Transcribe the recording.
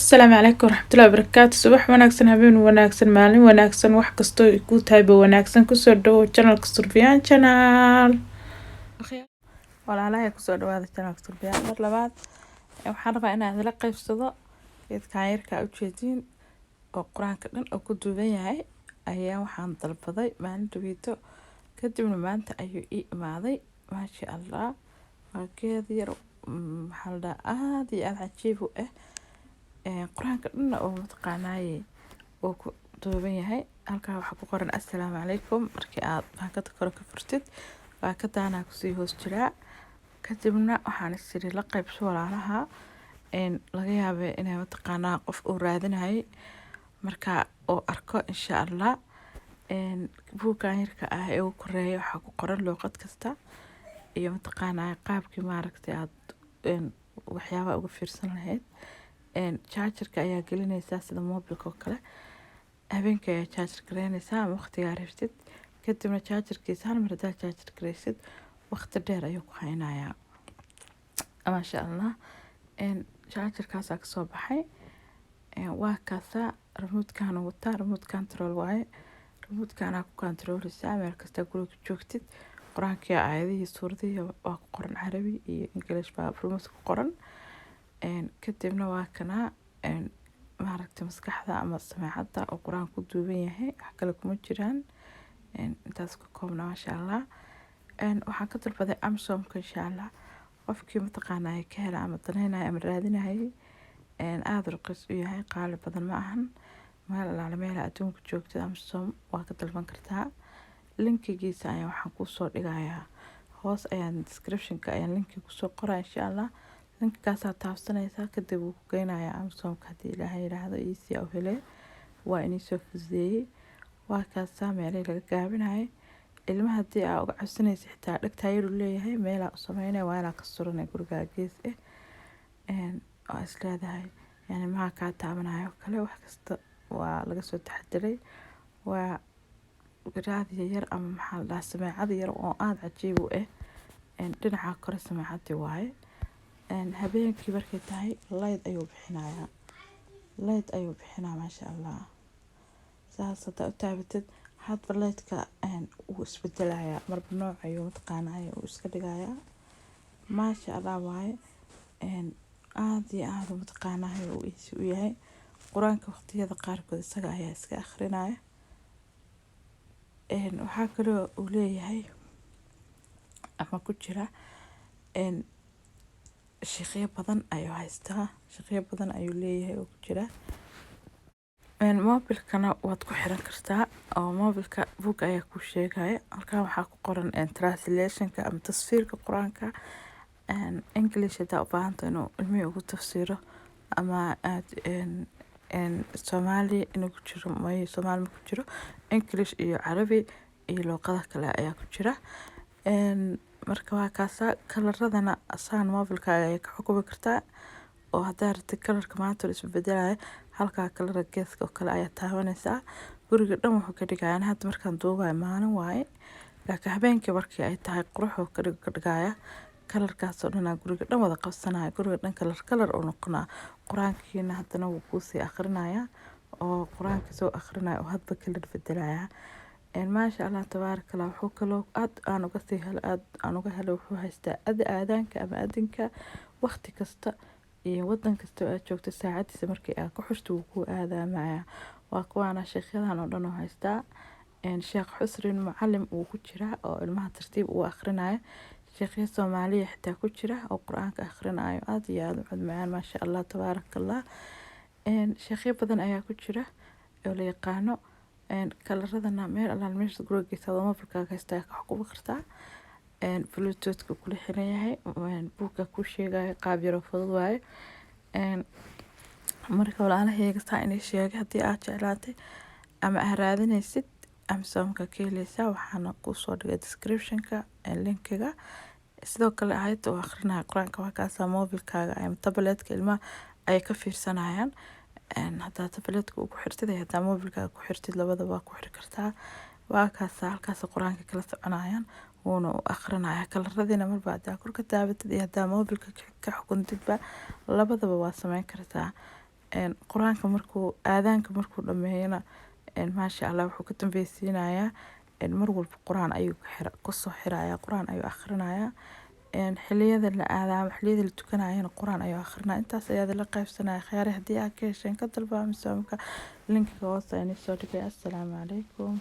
السلام عليكم ورحمة الله وبركاته. صباح wanaagsan, habeen wanaagsan, maalin wanaagsan, wax kasto ay ku tahay ba wanaagsan. Kusoo dhawow channelka Surfiyaan channel. Walaalahay kusoo dhawaada channelka Surfiyaan mar labaad. Waxaan rabaa inaan idila qaybsado geedkan yarka u jeedin oo quraanka dhan oo ku duuban yahay ayaa waxaan dalbaday maalinta wiito kadibna maanta ayuu ii imaaday. Maasha Allah, waa geed yar maxaa la aad iyo aad cajiib u ah. quraanka dhan oo mataqaanay oo ku duuban yahay. Halkaa waxa ku qoran assalaamu calaykum. Markii aad baakada kor ka furtid baakadaana ku sii hoos jira. Kadibna waxaan isiri la qaybso walaalaha laga yaabee inay mataqaanaa qof uu raadinahay marka oo arko insha Allah buugaan yarka ah ee uu koreeyo waxa ku qoran luqad kasta iyo mataqaanaa qaabkii maaragtay aad waxyaabo uga fiirsan lahayd. chargerka ayaa gelinaysaa sida mobilka oo kale. habeenkii ayaa charger gareynaysaa ama waqtiga rabtid. kadibna chargerkiisa hal mar hadaa charger gareysid waqti dheer ayuu ku haynayaa. Maasha Allah. chargerkaas ka soo baxay. waa kaasa remote-kan wata, remote control waaye. remote-kana ku control-isa meel kasta guriga joogtid. quraanka aayadihi suuradihi waa ku qoran Carabi iyo English baa remote ku qoran. kadibna waa kana maaragtay maskaxda ama samaacada oo quraan ku duuban yahay wax kale kuma jiraan. intaas ka koobna maasha Allah. waxaan ka dalbaday Amazon-ka insha Allah. qofkii mataqaanaa ka hela ama danaynayo ama raadinayo aad raqiis u yahay, qaali badan ma ahan. meel adduunka joogtid Amazon waa ka dalban kartaa. linkigiisa ayaa waxaan ku soo dhigayaa hoos ayaan description-ka ayaan linki ku soo qoraa insha Allah. linkaas aad taabsanaysaa kadib uu ku geynayaa Amazon-ka hadii Ilaahay yiraahdo easy oo hele waa inii soo fududeeyay. waa kaasa meelay laga gaabinayo ilmaha hadii aad uga cabsanaysid xitaa dhagta yar u leeyahay meel aad u sameynay waa inaad ka suranay guriga gees oo isleedahay yani ma ka taabanayo kale wax kasta waa laga soo taxadiray. waa garaad yar ama maxaa la samaacad yar oo aad cajiib u ah dhinaca kore samaacadii waaye. habeenkii markay tahay light ayuu bixinayaa. light ayuu bixinaa maasha Allah. saas hadaa u taabatid hadba light-ka uu isbedelayaa marba nooc ayuu mataqaanaa uu iska dhigayaa. maasha Allah waaye. aad iyo aad mataqaanaa uu easy u yahay. quraanka waqtiyada qaarkood isaga ayaa iska akhrinaya. waxaa kaloo uu leeyahay ama ku jira shaqo badan ayuu haystaa. shaqo badan ayuu leeyahay oo ku jira. mobilkana waad ku xiran kartaa oo mobilka book ayaa ku sheegaya. halkaa waxaa ku qoran translation-ka ama tasfiirka quraanka English hadaa u baahantahay inuu ilmihi ugu tafsiiro ama aad Soomaali inuu ku jiro Soomaali ma ku jiro English iyo Carabi iyo luqada kale ayaa ku jira. marka waa kaasa kalaradana asaan mobilka ay ka xukumi kartaa oo hadaa rabtid kalarka maanta isku bedelayo halka kalara geeska oo kale ayaa taabanaysaa. guriga dhan wuxuu ka dhigayaa hadda markaan duubayo maalin waaye laakiin habeenkii markii ay tahay qurux oo ka dhigaya kalarkaas oo dhan guriga dhan wada qabsanaya. guriga dhan kalar oo noqonaa. quraankiina hadana wuu ku sii akhrinaya oo quraanka soo akhrinaya oo hadba kalar bedelaya. maasha Allah tabaaraka Allah. wuxuu kaloo aad aan uga sii helo aad aan uga helo wuxuu haystaa aadaanka ama adinka waqti kasta iyo wadan kasta oo aad joogto saacadiisa markii aad ku xirto wuu ku aadaamaya. waa kuwaana sheekhadan oo dhan oo haystaa. sheekh Xusrin macallim uu ku jira oo ilmaha tartiib u akhrinayo. sheekhiya Soomaaliya xitaa ku jira oo quraanka akhrinayo aad iyo aad u cudmayaan maasha Allah tabaaraka Allah. sheekhiya badan ayaa ku jira oo la yaqaano. kalaradana meel alla meesha gurigiisa wada mobilka haystaa ka xukumi kartaa. bluetooth-ka kula xiran yahay. buuga ku sheegaya qaab yar oo fudud waaye. marka walaalahayga saa inay sheegay hadii aad jeclaatay ama aad raadinaysid Amazon-ka ka helaysaa waxaana ku soo dhigay description-ka linkiga. sidoo kale aayadda oo akhrinaya quraanka waa kaasa mobilkaaga ama tablet-ka ilmaha ay ka fiirsanayaan. hadaa tablet-ka ugu xirtid iyo hadaa mobilkaaga ku xirtid labadaba ku xiri kartaa. waa kaasa halkaas quraanka kala soconayaan wuuna u akhrinaya kalaradina marba hadaa kor ka taabatid iyo hadaa mobilka ka xukuntidba labadaba waa sameyn kartaa. quraanka markuu aadaanka markuu dhameeyana maasha Allah wuxuu ka dambeysinayaa mar walba quraan ayuu ku soo xirayaa quraan ayuu akhrinayaa xilliyada la aadaamo xilliyada la tukanayana quraan ayuu akhrinayaa intaas ayaa la qaybsanaya khayr hadii aad ka hesheen ka dalba misaamka linkiga hoose ayaan soo dhigay. Assalaamu calaykum.